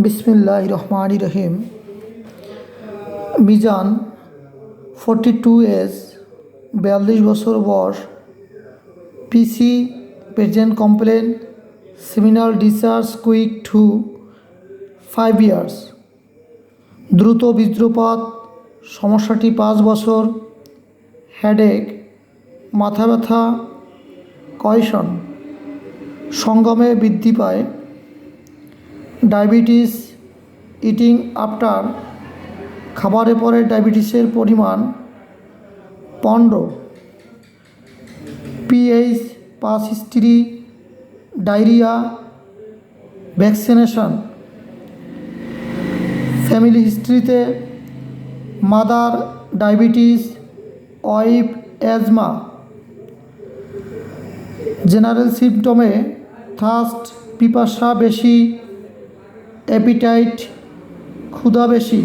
বিসমিল্লাহির রহমানির রহিম। মিজান 42 এজ, 42 বছর বয়স, PC present complaint, seminal discharge quick to 5 years. দ্রুত বীর্যপাত সমস্যাটি 5 বছর, হেডেক, মাথা ব্যথা, কয়েশন সঙ্গমে বৃদ্ধি পায়, ডায়াবেটিস, ইটিং আফটার, খাবারে পরে ডায়াবেটিসের পরিমাণ 15, PH, past history, diarrhoea, vaccination, family হিস্ট্রিতে mother diabetes, wife asthma. General সিমটমে থার্স্ট, পিপাসা বেশি, অ্যাপিটাইট, ক্ষুধা বেশি,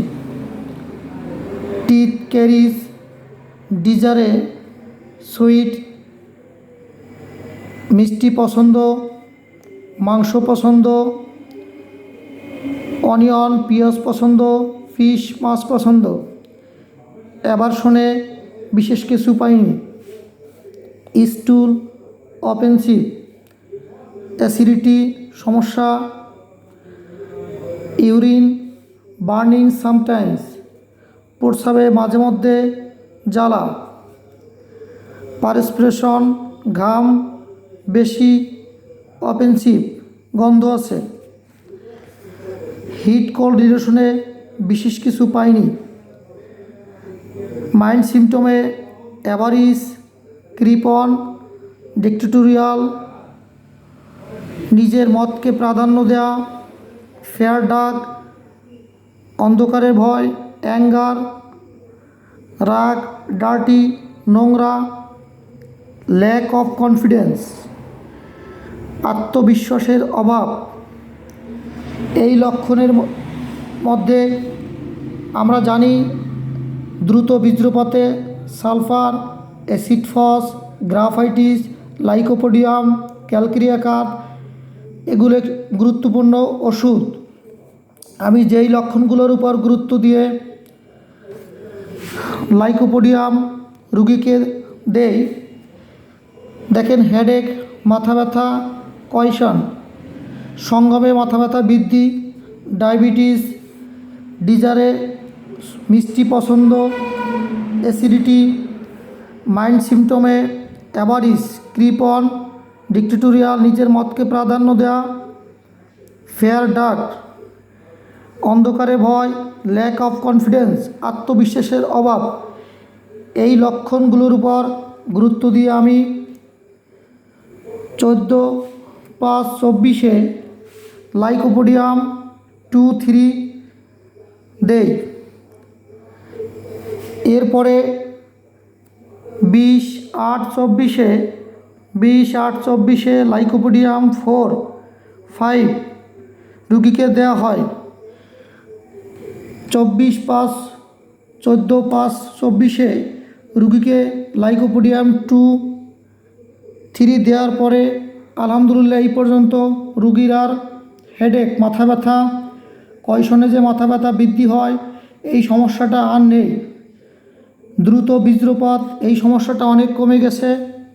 টিথ ক্যারিজ, ডিজারে, সুইট, মিষ্টি পছন্দ, মাংস পছন্দ, অনিয়ন পেঁয়াজ পছন্দ, ফিশ মাছ পছন্দ। অ্যাভারশনে বিশেষ কিছু পাইনি। স্টুল অপেন্সিভ, অ্যাসিডিটি সমস্যা, ইউরিন বার্নিং সামটাইমস, প্রস্রাবে মাঝে মধ্যে জ্বালা, পারস্পিরেশন ঘাম বেশি, অপেন্সিভ গন্ধ আছে। হিট কোল্ড রিলেশনে বিশেষ কিছু পাইনি। মাইল্ড সিমটমে অ্যাভারিস, ক্রিপন, ডিক্টেটোরিয়াল, নিজের মতকে প্রাধান্য দেওয়া, ফেয়ার ডাক, অন্ধকারের ভয়, অ্যাঙ্গার, রাগ, ডার্টি, নোংরা, ল্যাক অফ কনফিডেন্স, আত্মবিশ্বাসের অভাব। এই লক্ষণের মধ্যে আমরা জানি দ্রুত বীর্যপাতে sulphur, acid phos, graphites, lycopodium, calcarea, এগুলো গুরুত্বপূর্ণ ওষুধ। আমি যেই লক্ষণগুলোর উপর গুরুত্ব দিয়ে লাইকোপোডিয়াম রুগীকে দেই, দেখেন হেডেক, মাথা ব্যথা, কয়েশন, সঙ্গমে মাথা ব্যথা বৃদ্ধি, ডায়াবেটিস, ডিজারে, মিষ্টি পছন্দ, অ্যাসিডিটি, মাইল্ড সিমটমে অ্যাভারিস, ক্রিপন, ডিক্টেটোরিয়াল, নিজের মতকে প্রাধান্য দেওয়া, ফেয়ার ডাক, অন্ধকারে ভয়, ল্যাক অফ কনফিডেন্স, আত্মবিশ্বাসের অভাব। এই লক্ষণগুলোর উপর গুরুত্ব দিয়ে আমি 14/5/24 লাইকোপোডিয়াম 2-3 দেই। এরপরে 20/8/24 লাইকোপোডিয়াম 4-5 রুগীকে দেওয়া হয়। 14/5/24 রুগীকে লাইকোপোডিয়াম 2-3 দেওয়ার পরে আলহামদুলিল্লাহ এই পর্যন্ত রুগীর আর হেডেক, মাথা ব্যথা, কয়েশনে যে মাথা ব্যথা বৃদ্ধি হয় এই সমস্যাটা আর নেই। দ্রুত বীর্যপাত এই সমস্যাটা অনেক কমে গেছে,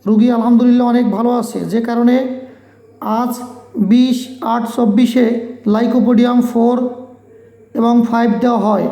রুগী আলহামদুলিল্লাহ অনেক ভালো আছে। যে কারণে আজ 20/8/24 লাইকোপোডিয়াম 4 এবং 5 দেওয়া হয়।